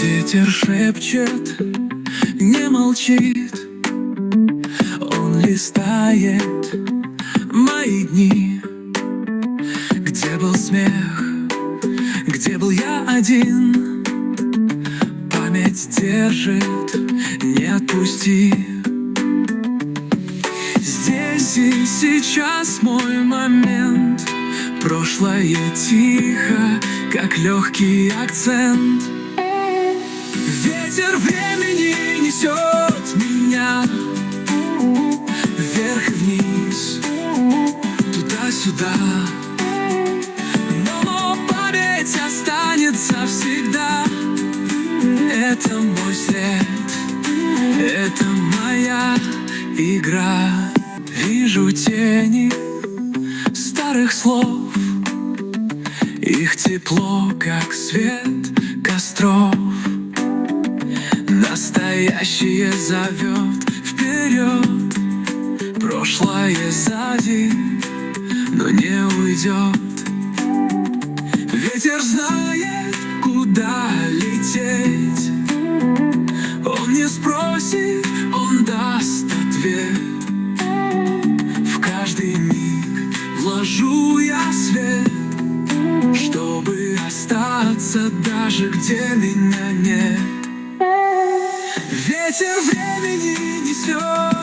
Ветер шепчет, не молчит, он листает мои дни. Где был смех, где был я один? Память держит, не отпусти. Здесь и сейчас мой момент. Прошлое тихо, как легкий акцент. Ветер времени несет меня вверх и вниз, туда-сюда. Но память останется всегда. Это мой след, это моя игра. Вижу тени старых слов, их тепло, как свет костров. Настоящее зовет вперед, прошлое сзади, но не уйдет. Ветер знает, куда лететь. Он не спросит, он даст ответ. В каждый миг вложу я свет, чтобы остаться даже где меня нет. Ветер времени несет